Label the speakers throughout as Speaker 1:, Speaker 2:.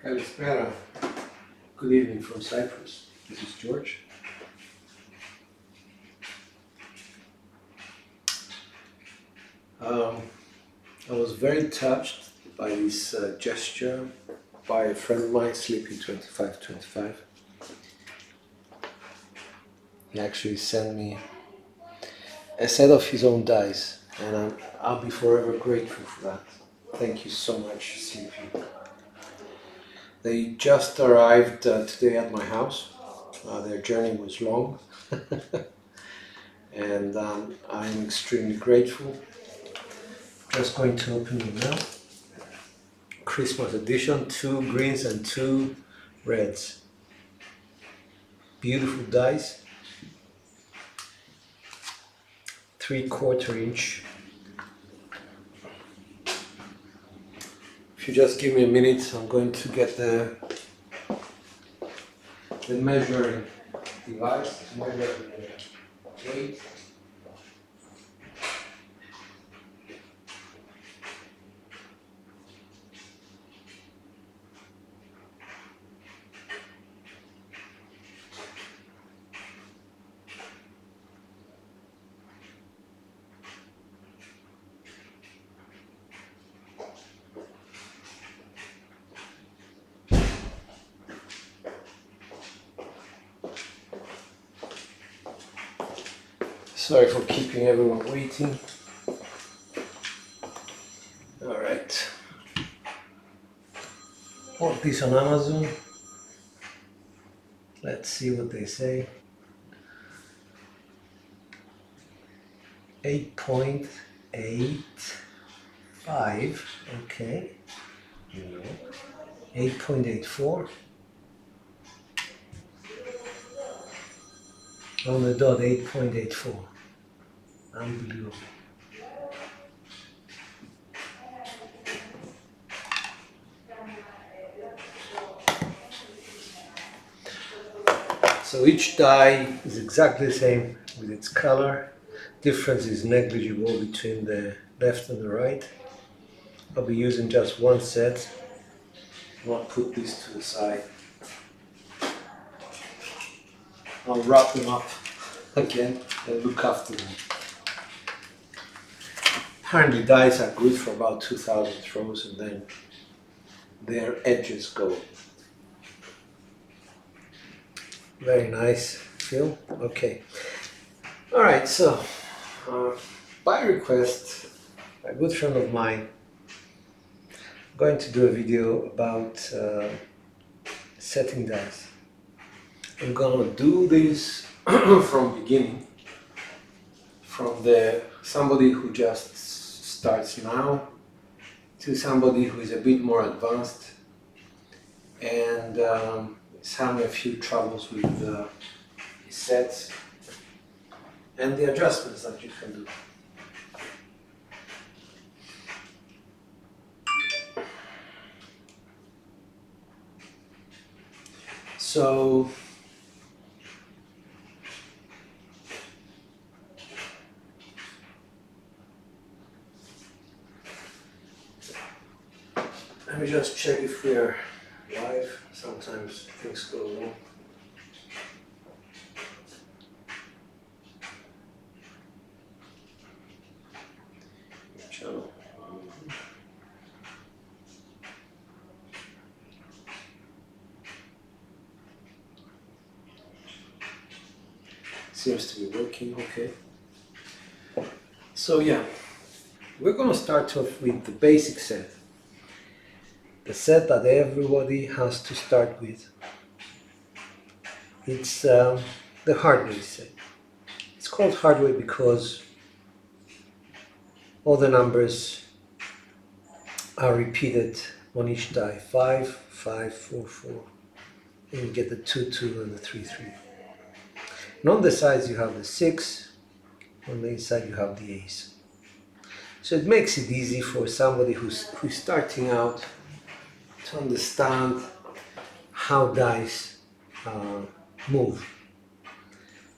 Speaker 1: Kalispera. Good evening from Cyprus. This is George. I was very touched by this gesture by a friend of mine, Sleepy2525. He actually sent me a set of his own dice, and I'll be forever grateful for that. Thank you so much, Sleepy. They just arrived today at my house. Their journey was long, and I'm extremely grateful. Just going to open them now. Christmas edition, 2 greens and 2 reds. Beautiful dice. 3/4 inch. If you just give me a minute, I'm going to get the measuring device to measure the weight. Sorry for keeping everyone waiting. Alright. Bought this on Amazon. Let's see what they say. 8.85. Okay. 8.84. On the dot, 8.84. Unbelievable. So each die is exactly the same with its color. Difference is negligible between the left and the right. I'll be using just one set. I'll put this to the side. I'll wrap them up again and look after them. Apparently dice are good for about 2,000 throws and then their edges go. Very nice feel. Okay. Alright, so by request, a good friend of mine, I'm going to do a video about setting dice. I'm gonna do this from beginning, from somebody who just starts now to somebody who is a bit more advanced and is having a few troubles with the sets and the adjustments that you can do. So let me just check if we are live. Sometimes things go wrong. Channel. Seems to be working okay. So yeah, we're going to start off with the basic set. The set that everybody has to start with. It's the hard way set. It's called hard way because all the numbers are repeated on each die. 5, 5, 4, 4. And you get the 2, 2 and the 3, 3. And on the sides you have the 6. On the inside you have the ace. So it makes it easy for somebody who's starting out to understand how dice move.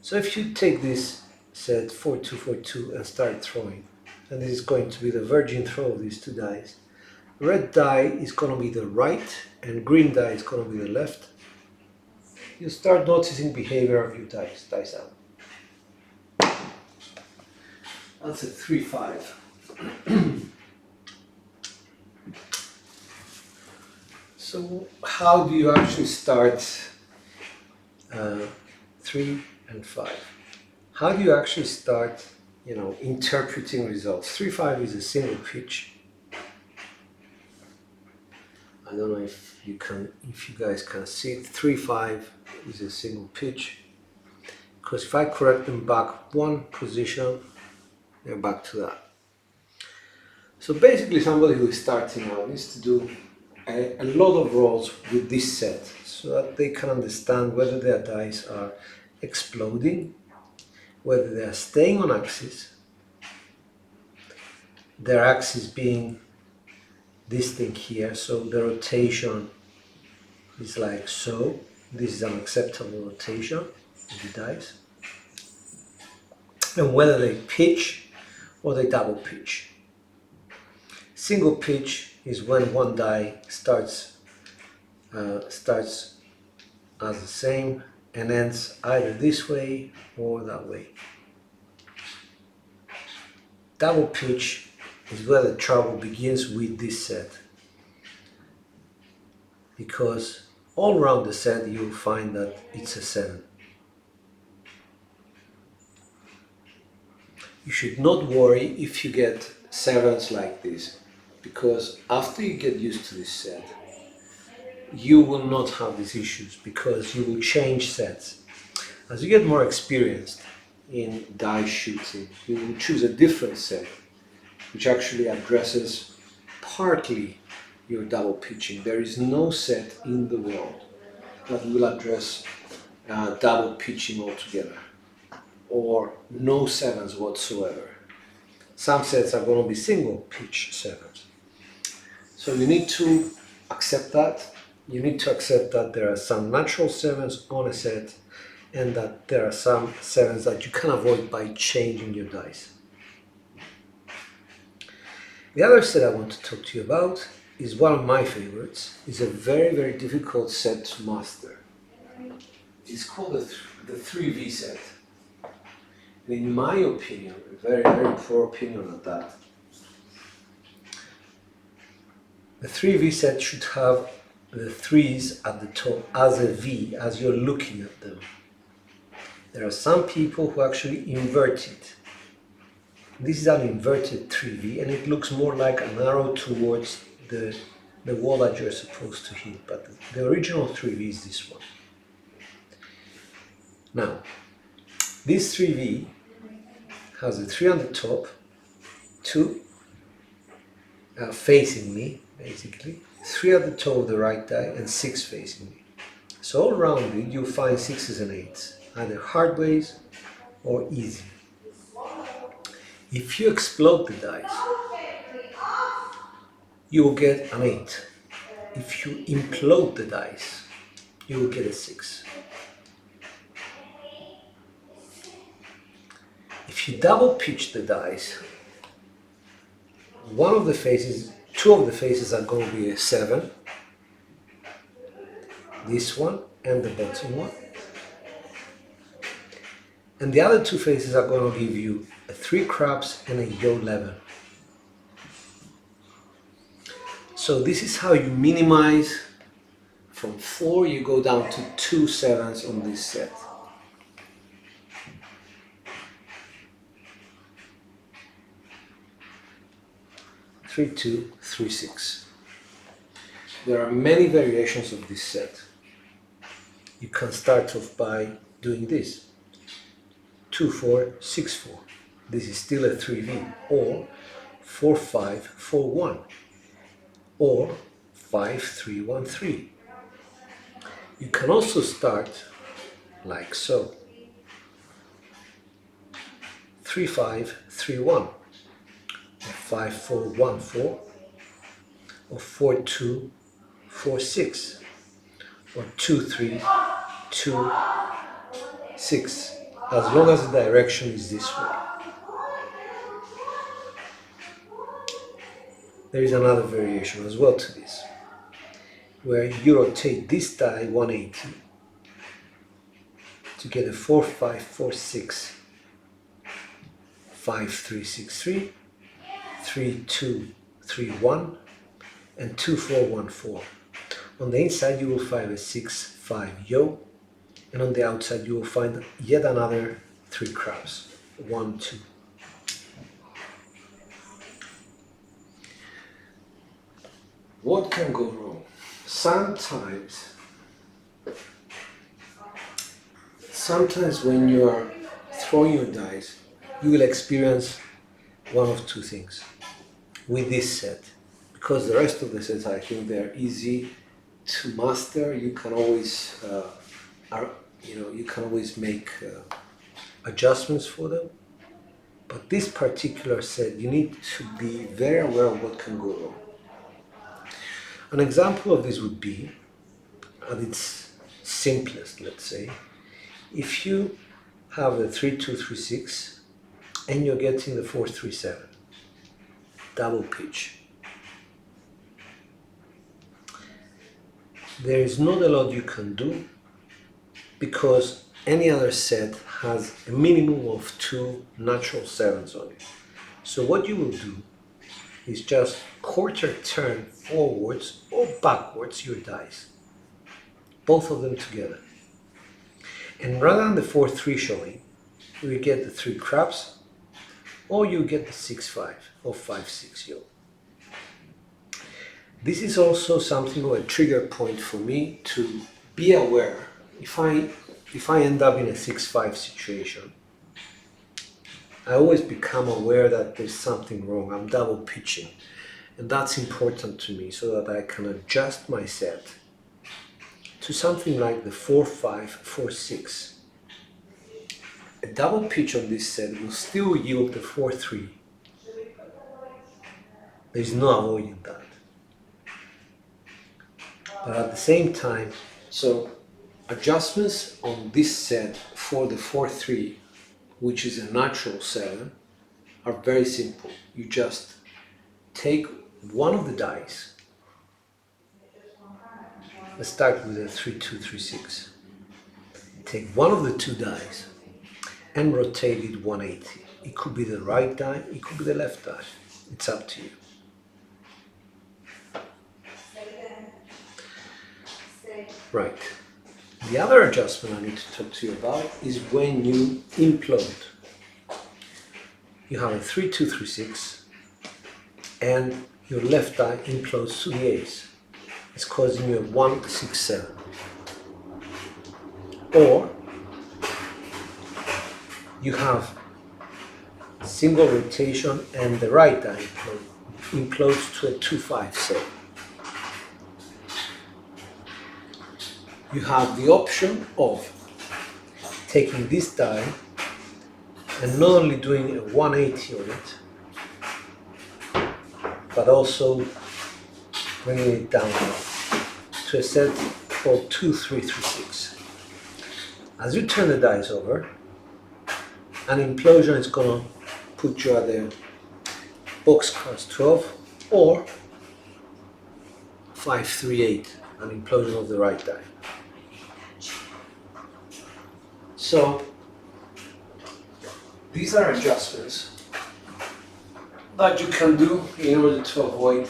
Speaker 1: So if you take this set 4-2-4-2 and start throwing, and this is going to be the virgin throw of these two dice, red die is going to be the right and green die is going to be the left, you start noticing behavior of your dice out. That's a 3-5. So how do you actually start 3 and 5? How do you actually start, interpreting results? 3-5 is a single pitch. I don't know if you guys can see it. 3-5 is a single pitch. Because if I correct them back one position, they're back to that. So basically somebody who is starting out needs to do a lot of rolls with this set so that they can understand whether their dice are exploding, whether they are staying on axis, their axis being this thing here, so the rotation is like so. This is an acceptable rotation of the dice. And whether they pitch or they double pitch. Single pitch is when one die starts as the same and ends either this way or that way. Double pitch is where the trouble begins with this set, because all around the set you'll find that it's a 7. You should not worry if you get 7s like this, because after you get used to this set, you will not have these issues because you will change sets. As you get more experienced in die shooting, you will choose a different set which actually addresses partly your double pitching. There is no set in the world that will address double pitching altogether, or no 7s whatsoever. Some sets are going to be single pitch 7s. So you need to accept that. You need to accept that there are some natural 7s on a set and that there are some 7s that you can avoid by changing your dice. The other set I want to talk to you about is one of my favorites. It's a very, very difficult set to master. It's called the 3V set. And in my opinion, a very, very poor opinion at that, the 3V set should have the 3s at the top as a V as you're looking at them. There are some people who actually invert it. This is an inverted 3V and it looks more like an arrow towards the wall that you're supposed to hit, but the original 3V is this one. Now, this 3V has a 3 on the top, 2 facing me, basically, 3 at the top of the right die and 6 facing me. So all around it you'll find 6s and 8s, either hard ways or easy. If you explode the dice, you will get an 8. If you implode the dice, you will get a 6. If you double pitch the dice, two of the faces are going to be a 7, this one and the bottom one, and the other 2 faces are going to give you a 3 craps and a yo 11. So this is how you minimize. From 4 you go down to 2 7s on this set. Three, 2, 3, 6. There are many variations of this set. You can start off by doing this. 2, 4, 6, 4. This is still a 3V. Or 4, 5, 4, 1. Or 5, 3, 1, 3. You can also start like so. 3, 5, 3, 1. Or 5, 4, 1, 4. Or 4, 2, 4, 6. Or 2, 3, 2, 6. As long as the direction is this way. there is another variation as well to this, where you rotate this die 180 to get a 4, 5, 4, 6, 5, 3, 6, 3, 3, 2, 3, 1, and 2, 4, 1, 4. On the inside you will find a 6, 5 yo, and on the outside you will find yet another 3 crabs, 1, 2. What can go wrong? Sometimes when you are throwing your dice, you will experience one of two things with this set. Because the rest of the sets, I think they're easy to master. You can always, you can always make adjustments for them. But this particular set, you need to be very aware of what can go wrong. An example of this would be, at its simplest, let's say, if you have the 3, 2, 3, 6 and you're getting the 4, 3, 7, double pitch. There is not a lot you can do because any other set has a minimum of 2 natural 7s on it. So what you will do is just quarter turn forwards or backwards your dice, both of them together. And rather than the 4, 3 showing, you get the 3 crabs, or you get the 6, 5 or 5, 6 yo. This is also something of a trigger point for me to be aware. If I end up in a 6, 5 situation, I always become aware that there's something wrong. I'm double pitching, and that's important to me so that I can adjust my set to something like the 4, 5, 4, 6. A double pitch on this set will still yield the 4, 3. There's no avoiding that. But at the same time, so adjustments on this set for the 4, 3, which is a natural 7, are very simple. You just take one of the dice. Let's start with a 3, 2, 3, 6. Take one of the 2 dice and rotate it 180. It could be the right die, it could be the left die. It's up to you. Right. The other adjustment I need to talk to you about is when you implode. You have a 3, 2, 3, 6 and your left die implodes to the ace. It's causing you a 1, 6, 7. Or you have single rotation and the right die implodes to a 2, 5, 7. You have the option of taking this die and not only doing a 180 on it, but also bringing it down to a set called 2, 3, 3, 6. As you turn the dice over, an implosion is going to put you at the boxcars 12 or 5, 3, 8, an implosion of the right die. So these are adjustments that you can do in order to avoid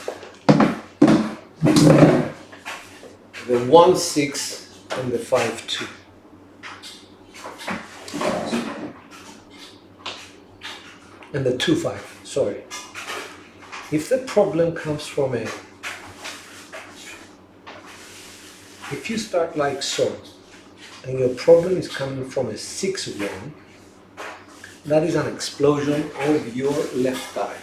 Speaker 1: the 1, 6 and the 5, 2. And the 2, 5, sorry. If the problem comes from if you start like so, and your problem is coming from a 6, 1, that is an explosion of your left die.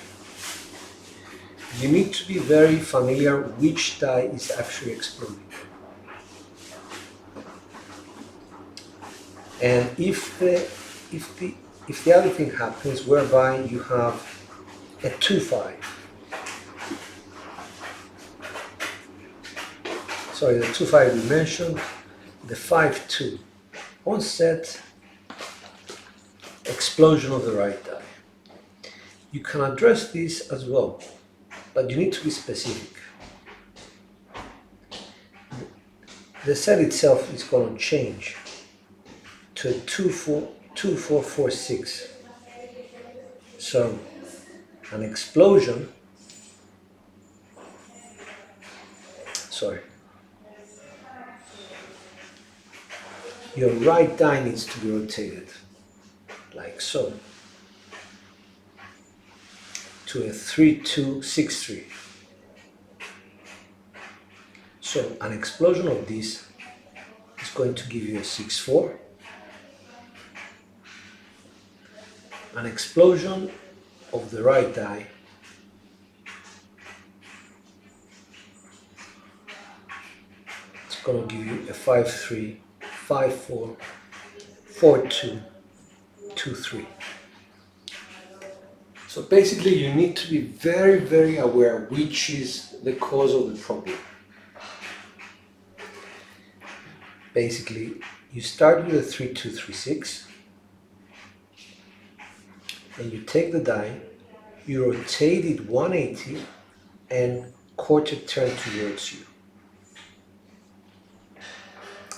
Speaker 1: You need to be very familiar which die is actually exploding. And if the other thing happens whereby you have a 2, 5, sorry, the 2, 5 we mentioned, the 5, 2, on set, explosion of the right die. You can address this as well but you need to be specific. The set itself is going to change to a 2446. So an explosion, your right die needs to be rotated, like so, to a 3263. So an explosion of this is going to give you a 64. An explosion of the right die is going to give you a 5-3, 5-4, 4-2, 2-3. So basically you need to be very, very aware which is the cause of the problem. Basically, you start with a 3236 and you take the die, you rotate it 180 and quarter turn towards you.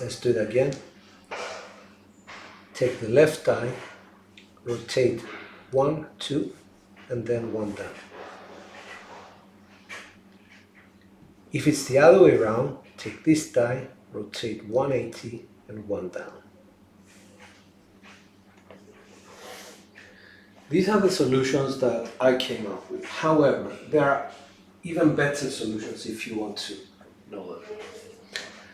Speaker 1: Let's do it again. Take the left die, rotate 1, 2, and then 1 down. If it's the other way around, take this die, rotate 180 and 1 down. These are the solutions that I came up with. However, there are even better solutions if you want to know them.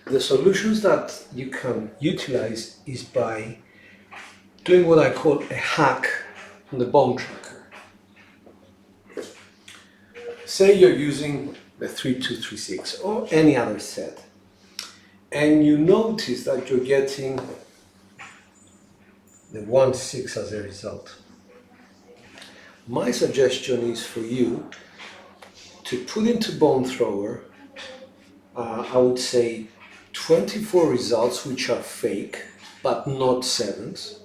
Speaker 1: The solutions that you can utilize is by doing what I call a hack on the bone tracker. Say you're using the 3236 or any other set, and you notice that you're getting the 1-6 as a result. My suggestion is for you to put into Bone Thrower, I would say 24 results which are fake but not 7s,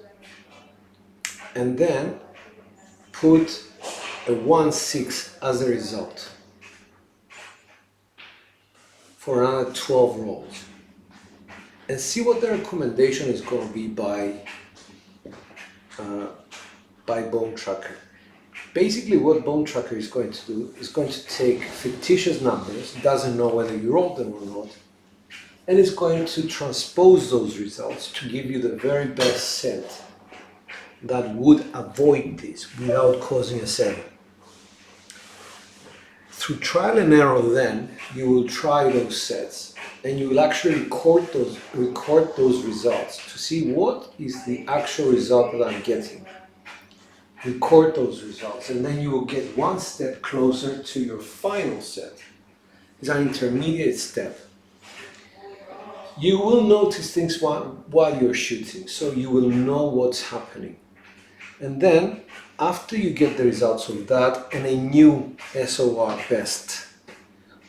Speaker 1: and then put a 1-6 as a result for another 12 rolls, and see what the recommendation is going to be by Bone Tracker. Basically what Bone Tracker is going to do is going to take fictitious numbers, doesn't know whether you rolled them or not, and it's going to transpose those results to give you the very best set that would avoid this without causing a 7. Through trial and error then, you will try those sets and you will actually record those results to see what is the actual result that I'm getting. Record those results and then you will get one step closer to your final set. It's an intermediate step. You will notice things while you're shooting, so you will know what's happening. And then, after you get the results of that and a new SOR best,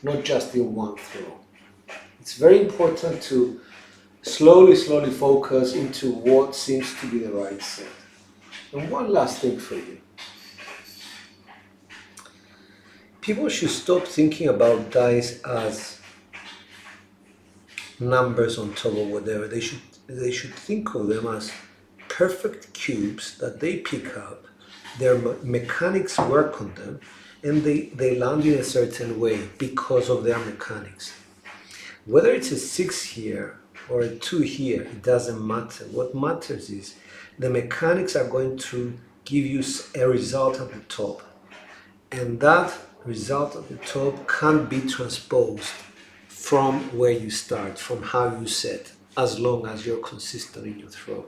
Speaker 1: not just in one throw, it's very important to slowly focus into what seems to be the right set. And one last thing for you. People should stop thinking about dice as numbers on top of whatever. They should think of them as perfect cubes that they pick up, their mechanics work on them, and they land in a certain way because of their mechanics. Whether it's a 6 here or a 2 here, it doesn't matter. What matters is the mechanics are going to give you a result at the top, and that result at the top can't be transposed from where you start, from how you set, as long as you're consistent in your throw.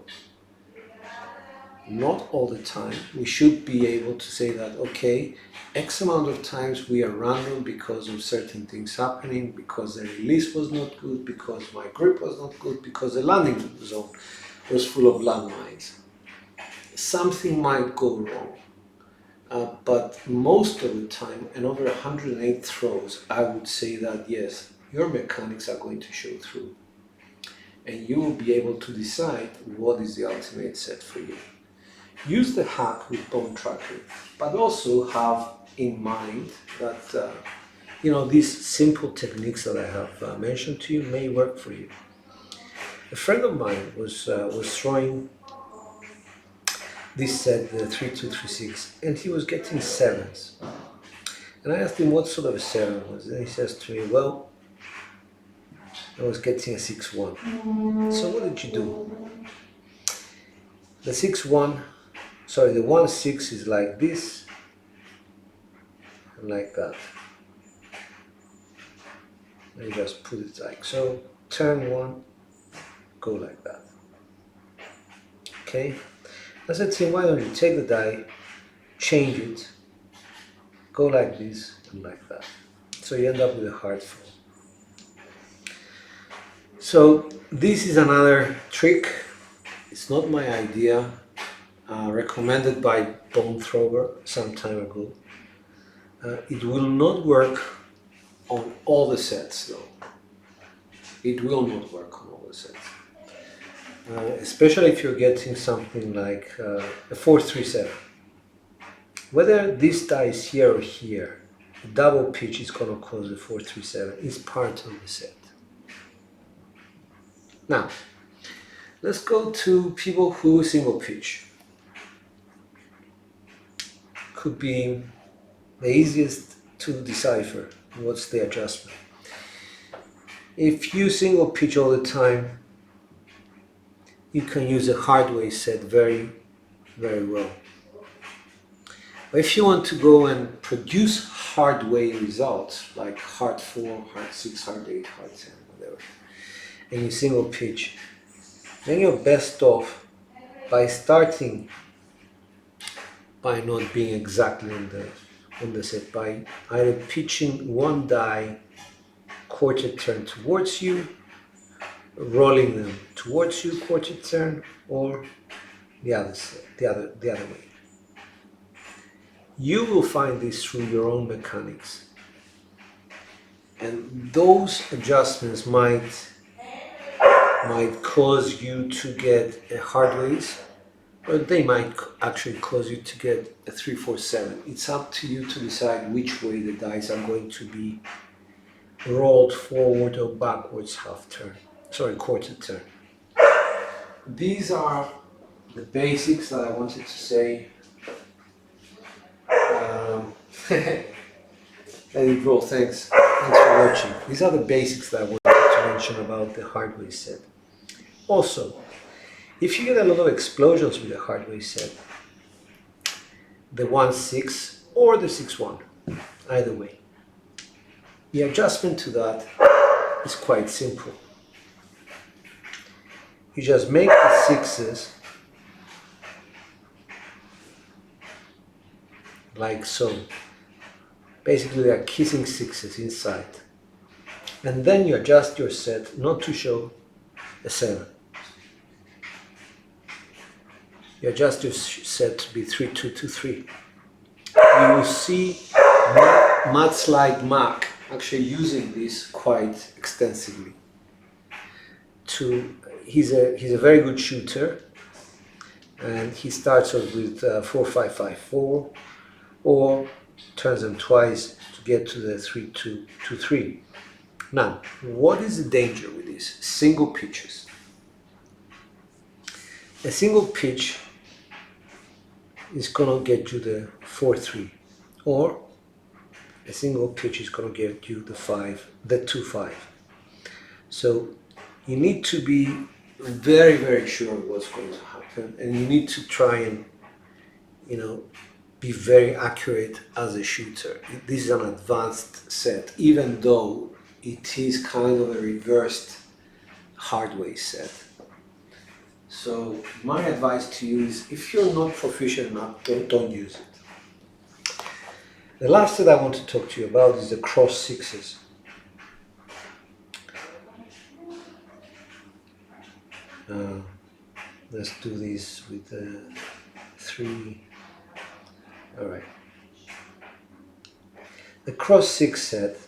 Speaker 1: Not all the time. We should be able to say that, okay, X amount of times we are random because of certain things happening, because the release was not good, because my grip was not good, because the landing zone was full of landmines. Something might go wrong. But most of the time, and over 108 throws, I would say that yes, your mechanics are going to show through. And you will be able to decide what is the ultimate set for you. Use the hack with Bone Tracker, but also have in mind that you know, these simple techniques that I have mentioned to you may work for you. A friend of mine was throwing this set, the 3236, and he was getting sevens. And I asked him what sort of a seven was, and he says to me, "Well, I was getting a 6-1. So what did you do? The 6-1, sorry, the 1-6 is like this and like that. And you just put it like so. Turn 1, go like that. Okay? I said to him, why don't you take the die, change it, go like this and like that. So you end up with a heart fall. So this is another trick. It's not my idea. Recommended by Bone Thrower some time ago. It will not work on all the sets though. It will not work on all the sets. Especially if you're getting something like a 4-3-7. Whether this die is here or here, the double pitch is going to cause the 4-3-7. It's part of the set. Now, let's go to people who single pitch. Could be the easiest to decipher what's the adjustment. If you single pitch all the time, you can use a hard way set very, very well. But if you want to go and produce hard way results, like hard 4, hard 6, hard 8, hard 10, whatever, and you single pitch, then you're best off by starting by not being exactly on the set, by either pitching one die quarter turn towards you, rolling them towards you quarter turn, or the other way. You will find this through your own mechanics, and those adjustments might cause you to get a hard ways, or they might actually cause you to get a 3-4-7. It's up to you to decide which way the dice are going to be rolled forward or backwards quarter turn. These are the basics that I wanted to say. Let it roll, thanks for watching. These are the basics that I wanted to mention about the hardware set. Also, if you get a lot of explosions with the hardware set, the 1-6 or the 6-1, either way, the adjustment to that is quite simple. You just make the sixes like so. Basically, they are kissing sixes inside. And then you adjust your set not to show a 7. You adjust your set to be 3-2-2-3. You will see Mudslide Mac actually using this quite extensively. He's a very good shooter, and he starts off with 4-5-5-4, or turns them twice to get to the 3-2-2-3. Now, what is the danger with these single pitches? A single pitch is going to get you the 4-3, or a single pitch is going to get you the 2-5. So you need to be very, very sure what's going to happen, and you need to try and, be very accurate as a shooter. This is an advanced set, even though it is kind of a reversed hardware set. So my advice to you is, if you're not proficient enough, don't use it. The last set I want to talk to you about is the cross sixes. Let's do this with 3. All right. The cross 6 set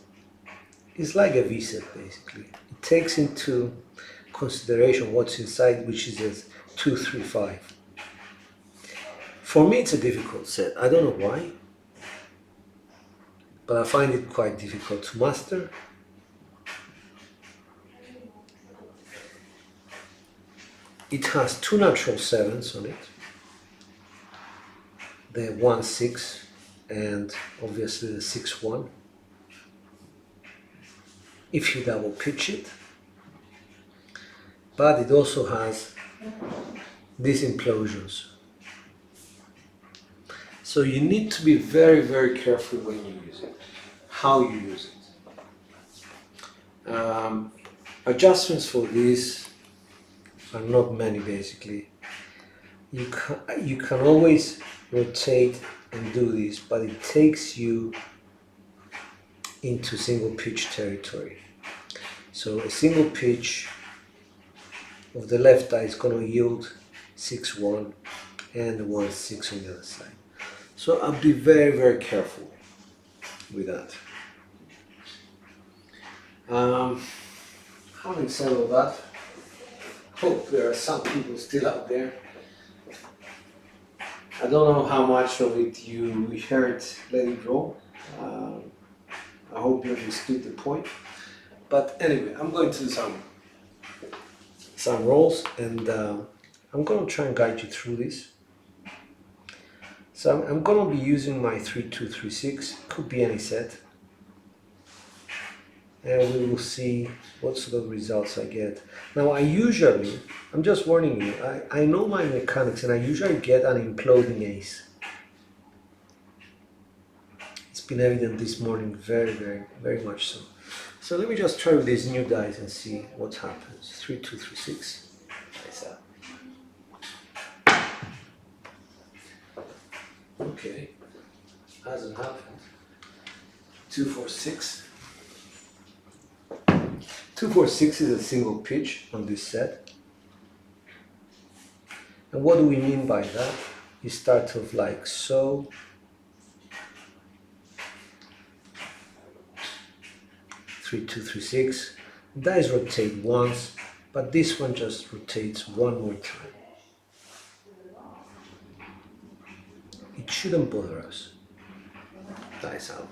Speaker 1: is like a V set basically. It takes into consideration what's inside, which is a 2-3-5. For me, it's a difficult set. I don't know why. but I find it quite difficult to master. It has two natural 7s on it, the 1-6 and obviously the 6-1. If you double pitch it, but it also has these implosions. So you need to be very, very careful when you use it, how you use it. Adjustments for this are not many basically. You can always rotate and do this, but it takes you into single pitch territory. So a single pitch of the left die is going to yield 6-1 and the 1-6 on the other side. So I'll be very, very careful with that. Having said all that, hope there are some people still out there. I don't know how much of it you heard Let It Roll. I hope you understood the point. But anyway, I'm going to do some rolls, and I'm going to try and guide you through this. So I'm going to be using my 3-2-3-6, could be any set. And we will see what sort of results I get. Now I'm just warning you, I know my mechanics and I usually get an imploding ace. It's been evident this morning, very, very, very much so. So let me just try with these new dice and see what happens. 3-2-3-6. Nice out. Okay, hasn't happened. 2-4-6. 2-4-6 is a single pitch on this set. And what do we mean by that? You start off like so. 3-2-3-6. Dice rotate once, but this one just rotates one more time. It shouldn't bother us. Dice out.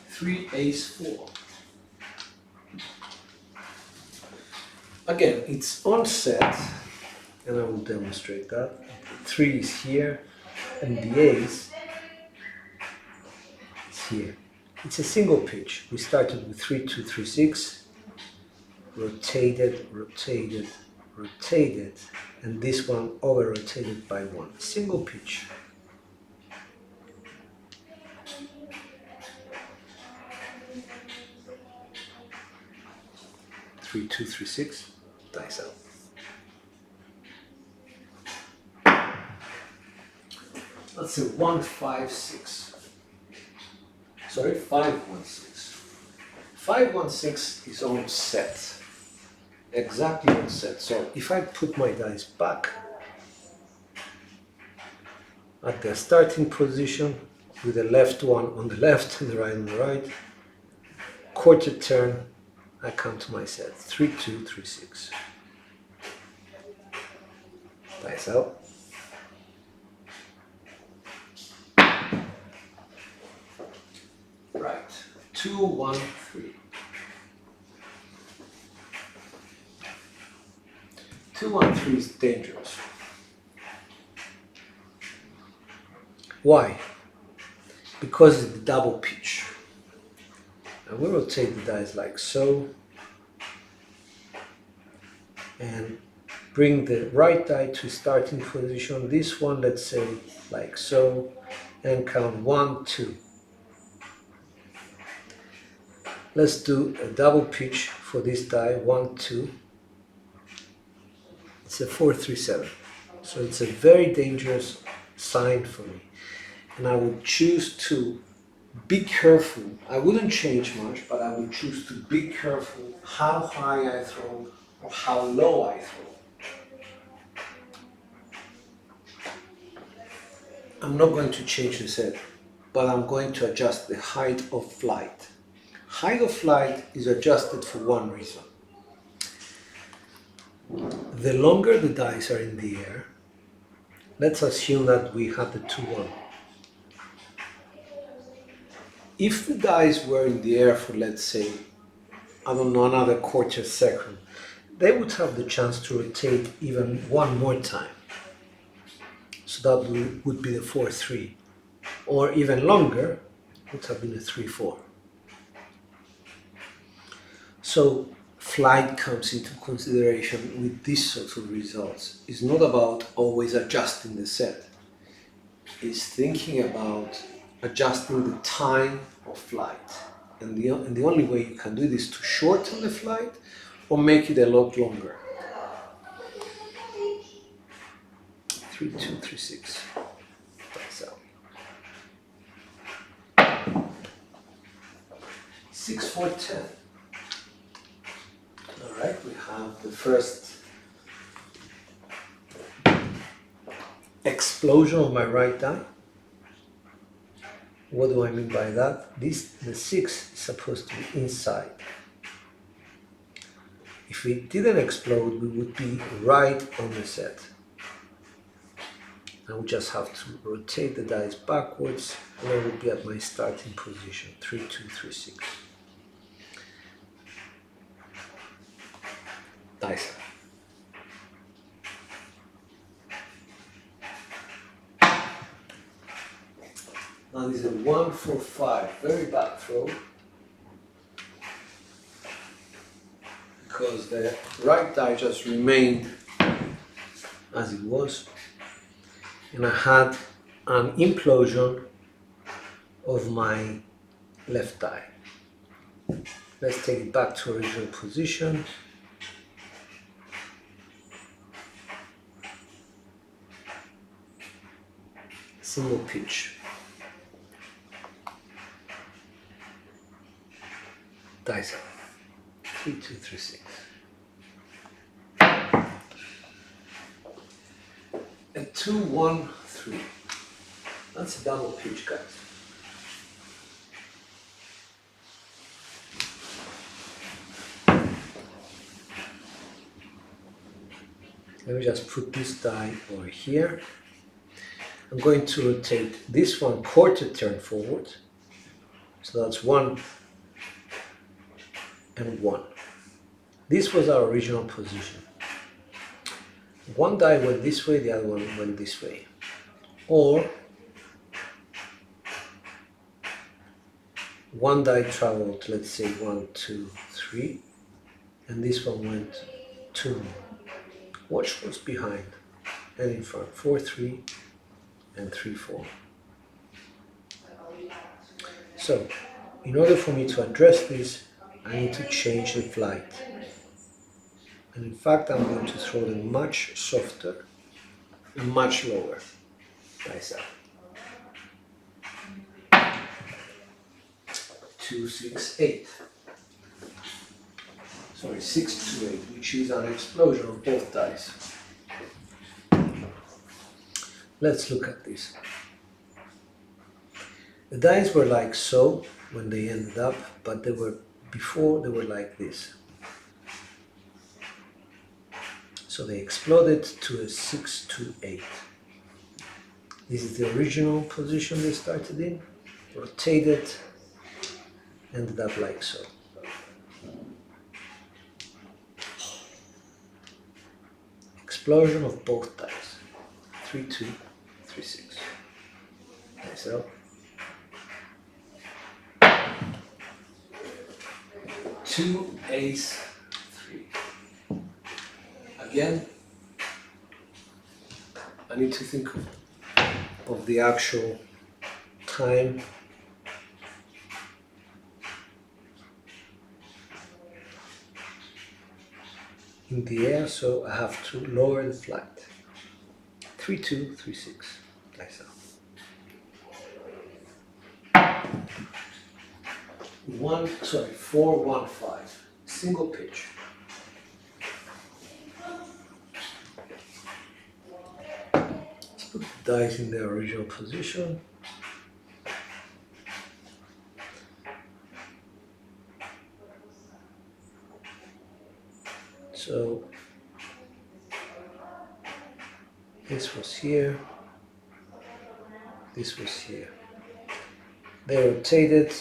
Speaker 1: Three, ace, 4. Again, it's on set, and I will demonstrate that. 3 is here, and the ace is here. It's a single pitch. We started with 3-2-3-6, rotated, rotated, rotated, and this one over rotated by 1. Single pitch. Three, 2, 3, 6, dice out. That's a 1-5-6. Sorry, 5-1-6. 5-1-6 is on set. Exactly on set. So if I put my dice back at their starting position with the left one on the left and the right on the right, quarter turn, I come to my set. 3-2-3-6. Dice out. Right. 2-1-3. 2-1-3 is dangerous. Why? Because it's the double pitch. And we rotate the dice like so, and bring the right die to starting position. This one, let's say, like so, and count 1, 2. Let's do a double pitch for this die, 1, 2. It's a 4-3-7. So it's a very dangerous sign for me. And I would choose to be careful. I wouldn't change much, but I would choose to be careful how high I throw or how low I throw. I'm not going to change the set, but I'm going to adjust the height of flight. Height of flight is adjusted for one reason. The longer the dice are in the air, let's assume that we have the 2-1. If the dice were in the air for, let's say, I don't know, another quarter second, they would have the chance to rotate even one more time. So that would be the 4-3. Or even longer, would have been a 3-4. So flight comes into consideration with these sorts of results. It's not about always adjusting the set. It's thinking about adjusting the time of flight. And the only way you can do this is to shorten the flight or make it a lot longer. 3-2, 3-6. That's out. 6-4, 10. All right, we have the first explosion of my right die. What do I mean by that? The 6 is supposed to be inside. If it didn't explode, we would be right on the set. I would just have to rotate the dice backwards and I would be at my starting position, 3-2, 3-6. Dice. Now this is a 1-4-5, very bad throw. Because the right die just remained as it was. And I had an implosion of my left die. Let's take it back to original position. Single pitch. Dice up. 3-2, 3-6. A 2-1-3. That's a double pitch, guys. Let me just put this die over here. I'm going to rotate this one quarter turn forward. So that's 1 and 1. This was our original position. One die went this way, the other one went this way. Or one die traveled, let's say 1, 2, 3, and this one went 2. Watch what's behind and in front. 4, 3, and 3, 4. So, in order for me to address this, I need to change the flight. And in fact, I'm going to throw them much softer and much lower. Nice out. 2, 6, 8. Sorry, 6 to 8, which is an explosion of both dice. Let's look at this. The dice were like so when they ended up, but before they were like this. So they exploded to a 6 to 8. This is the original position they started in, rotated, ended up like so. Explosion of both dice. 3, 2, 3, 6. Nice out. 2, ace, 3. Again, I need to think of the actual time. In the air, so I have to lower the flight. 3, 2, 3, 6. Nice out. 4, 1, 5. Single pitch. Let's put the dice in their original position. So This was here. This was here. They rotated,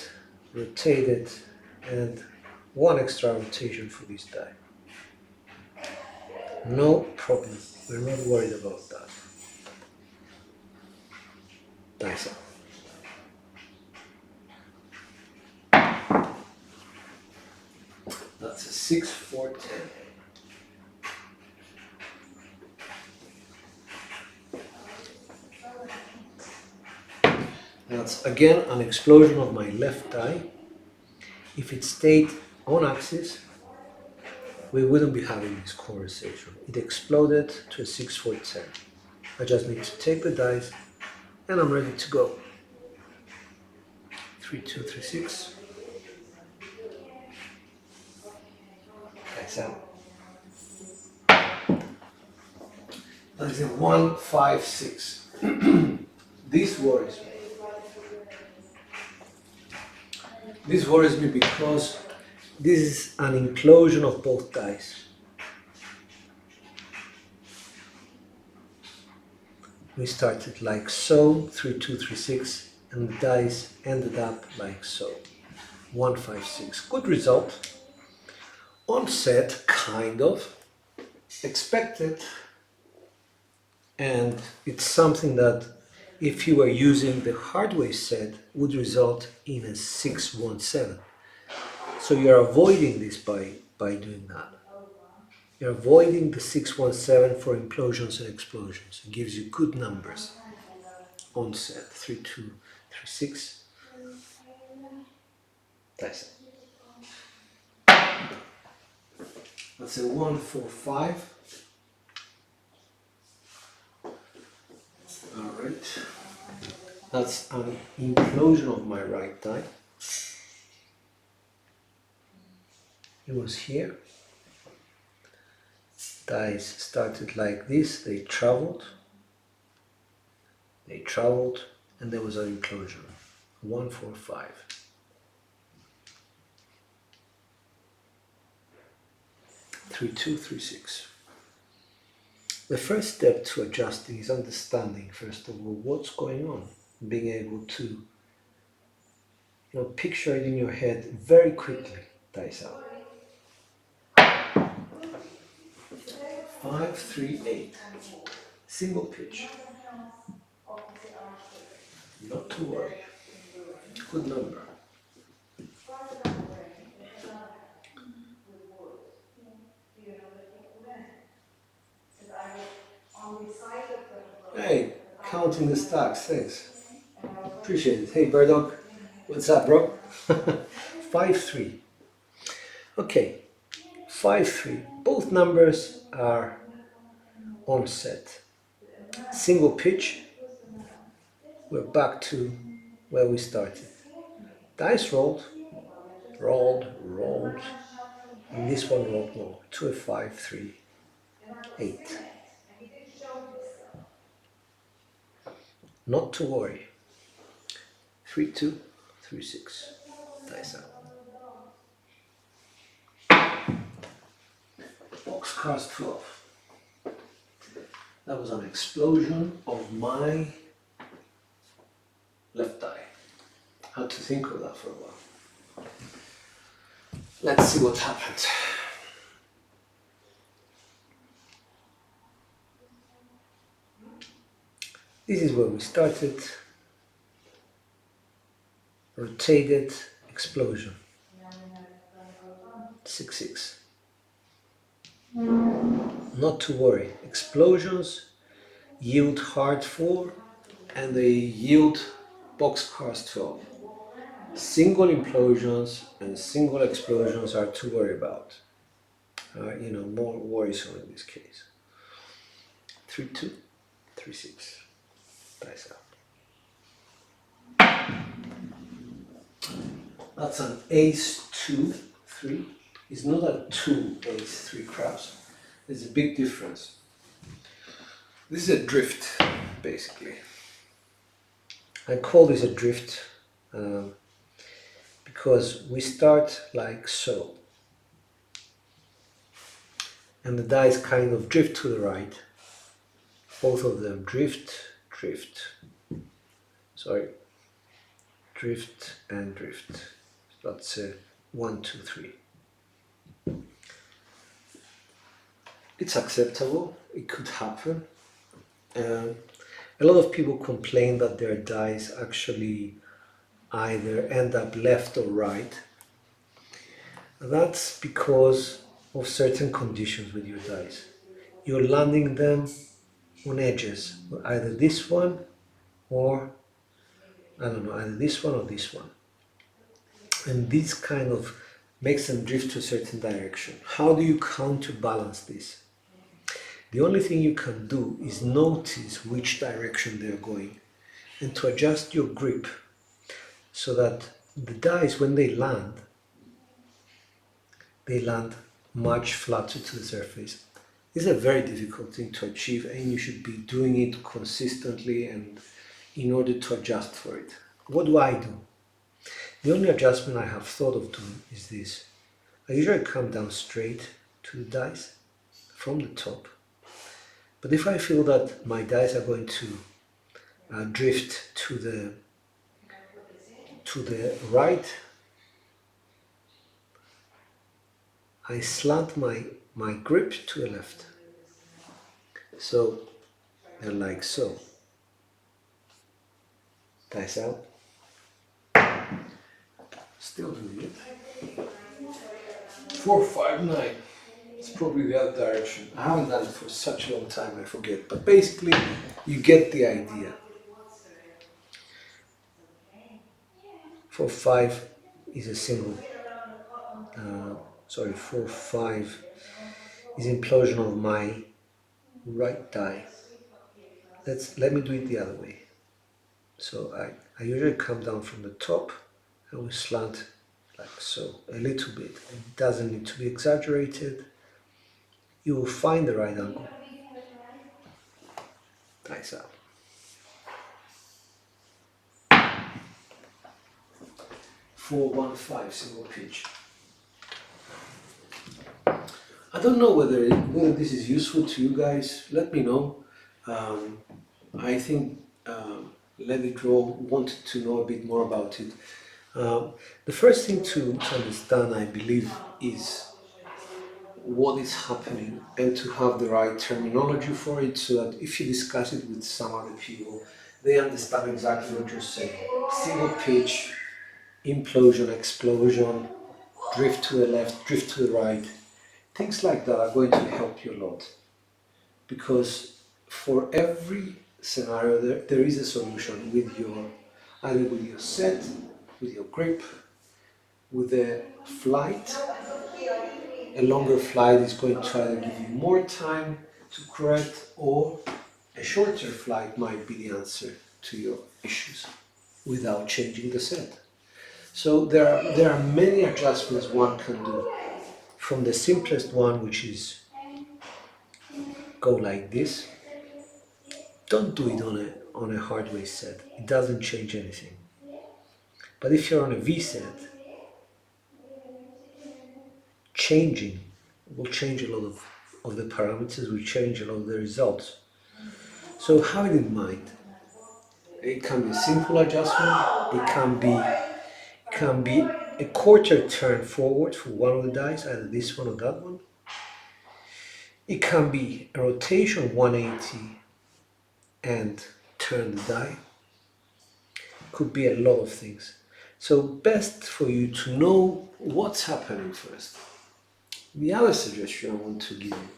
Speaker 1: and one extra rotation for this die. No problem. We're not worried about that. Dice up. That's a 6, 4, 10. That's again an explosion of my left die. If it stayed on axis, we wouldn't be having this conversation. It exploded to a 6, 4, 10. I just need to take the dice and I'm ready to go. 3, 2, 3, 6. Dice out. That is a 1, 5, 6. This worries me. This worries me because this is an implosion of both dice. We started like so, 3, 2, 3, 6, and the dice ended up like so. 1, 5, 6. Good result. On set, kind of. Expected. And it's something that if you were using the hard way set would result in a 6, 1, 7. So you're avoiding this by doing that. You're avoiding the 6, 1, 7 for implosions and explosions. It gives you good numbers on set. 3, 2, 3, 6. Dice. That's a 1, 4, 5. Alright. That's an implosion of my right die. It was here. Dice started like this, they traveled, and there was an implosion. 1, 4, 5. Three, 2, 3, 6. The first step to adjusting is understanding, first of all, what's going on. Being able to picture it in your head very quickly. Dice out. 5, 3, 8. Single pitch. Not to worry. Good number. Hey, counting the stacks, thanks. Appreciate it. Hey, Burdog, what's up, bro? 5, 3. Okay, 5, 3. Both numbers are on set. Single pitch. We're back to where we started. Dice rolled, and this one rolled more. 2, 5, 3, 8. Not to worry. 3, 2, 3, 6. Dice out. Boxcars 12. That was an explosion of my left eye. I had to think of that for a while. Let's see what happened. This is where we started. Rotated, explosion. 6, 6. Not to worry. Explosions yield hard 4 and they yield boxcars 12. Single implosions and single explosions are to worry about. More worrisome in this case. 3, 2, 3, 6. Dice out. That's an ace 2, 3. It's not a 2 ace 3 craps. There's a big difference. This is a drift, basically. I call this a drift because we start like so. And the dice kind of drift to the right. both of them drift, drift, sorry, drift and drift. That's 1, 2, 3. It's acceptable, it could happen. A lot of people complain that their dice actually either end up left or right. That's because of certain conditions with your dice. You're landing them on edges, either this one or, I don't know, either this one or this one. And this kind of makes them drift to a certain direction. How do you counterbalance this? The only thing you can do is notice which direction they're going and to adjust your grip so that the dice, when they land much flatter to the surface. This is a very difficult thing to achieve, and you should be doing it consistently and in order to adjust for it. What do I do? The only adjustment I have thought of doing is this. I usually come down straight to the dice from the top. But if I feel that my dice are going to drift to the right, I slant my grip to the left. So they're like so. Dice out. Still doing it. 4, 5, 9. It's probably the other direction. I haven't done it for such a long time, I forget. But basically, you get the idea. 4, 5 is a single. 4, 5 is implosion of my right die. Let me do it the other way. So I usually come down from the top and we slant like so, a little bit. It doesn't need to be exaggerated. You will find the right angle. Dice out. 4, 1, 5 single pitch. I don't know whether this is useful to you guys. Let me know. I think Let It Roll wanted to know a bit more about it. The first thing to understand, I believe, is what is happening and to have the right terminology for it so that if you discuss it with some other people, they understand exactly what you're saying. Single pitch, implosion, explosion, drift to the left, drift to the right. Things like that are going to help you a lot, because for every scenario there is a solution with either with your set, with your grip, with a flight. A longer flight is going to either give you more time to correct, or a shorter flight might be the answer to your issues without changing the set. So there are many adjustments one can do, from the simplest one, which is go like this. Don't do it on a hardware set. It doesn't change anything. But if you're on a V set, changing will change a lot of the parameters, will change a lot of the results. So have it in mind. It can be a simple adjustment. It can be a quarter turn forward for one of the dice, either this one or that one. It can be a rotation 180 and turn the die. Could be a lot of things. So best for you to know what's happening first. The other suggestion I want to give you: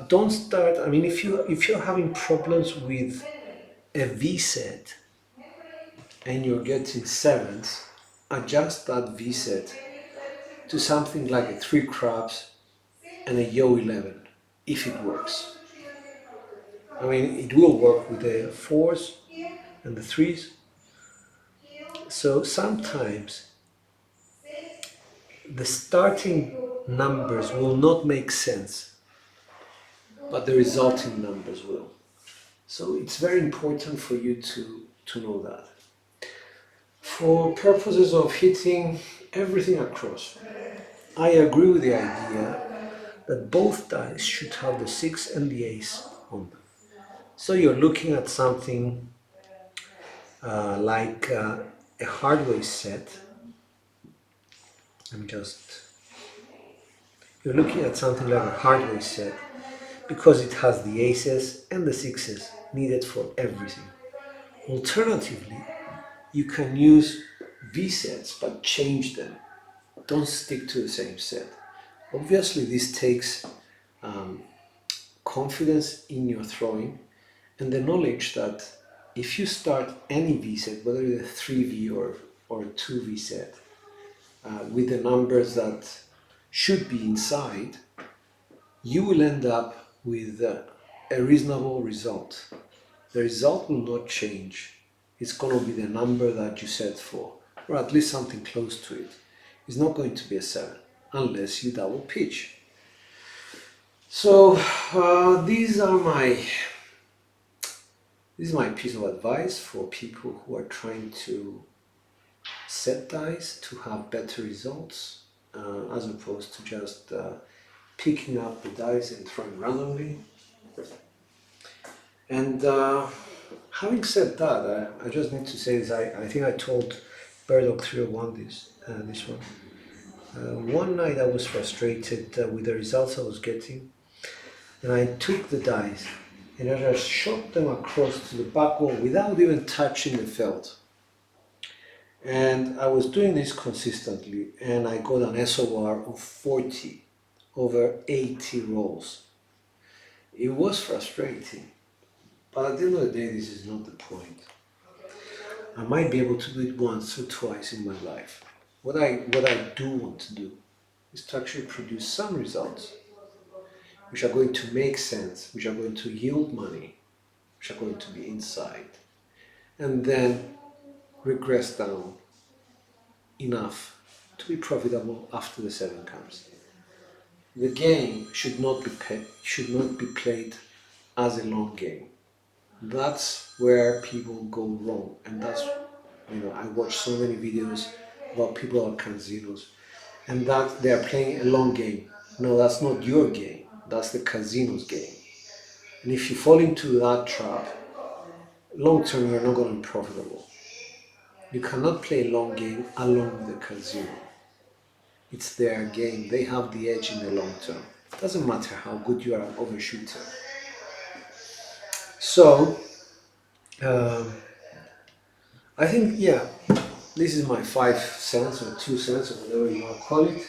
Speaker 1: don't start. I mean, if you're having problems with a V set and you're getting sevens, adjust that V set to something like a 3 crabs and a yo 11 if it works. I mean, it will work with the 4s and the 3s. So sometimes the starting numbers will not make sense, but the resulting numbers will. So it's very important for you to know that. For purposes of hitting everything across, I agree with the idea that both dice should have the 6 and the ace on them. So you're looking at something like a hardware set. I'm just You're looking at something like a hardware set because it has the aces and the sixes needed for everything. Alternatively, you can use V sets but change them. Don't stick to the same set. Obviously, this takes confidence in your throwing and the knowledge that if you start any V set, whether it's a 3V or a 2V set, with the numbers that should be inside, you will end up with a reasonable result. The result will not change. It's going to be the number that you set for, or at least something close to it. It's not going to be a 7 unless you double pitch. So this is my piece of advice for people who are trying to set dice to have better results, as opposed to just picking up the dice and throwing randomly. And having said that, I just need to say this. I think I told Burdock 301 this one. One night I was frustrated with the results I was getting, and I took the dice and I just shot them across to the back wall without even touching the felt. And I was doing this consistently, and I got an SOR of 40 over 80 rolls. It was frustrating, but at the end of the day, this is not the point. I might be able to do it once or twice in my life. What I do want to do is to actually produce some results which are going to make sense, which are going to yield money, which are going to be inside, and then regress down enough to be profitable after the 7 comes. The game should not be played as a long game. That's where people go wrong, and that's, I watch so many videos about people at casinos, and that they are playing a long game. No, that's not your game. That's the casino's game. And if you fall into that trap, long term you're not going to be profitable. You cannot play a long game along with the casino. It's their game. They have the edge in the long term. It doesn't matter how good you are an overshooter. So, um, I think, yeah, this is my 5 cents or 2 cents or whatever you want to call it.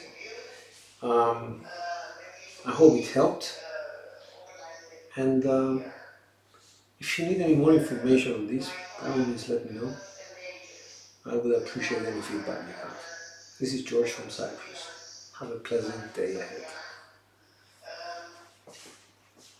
Speaker 1: I hope it helped. And if you need any more information on this, please let me know. I would appreciate any feedback you have. This is George from Cyprus. Have a pleasant day ahead.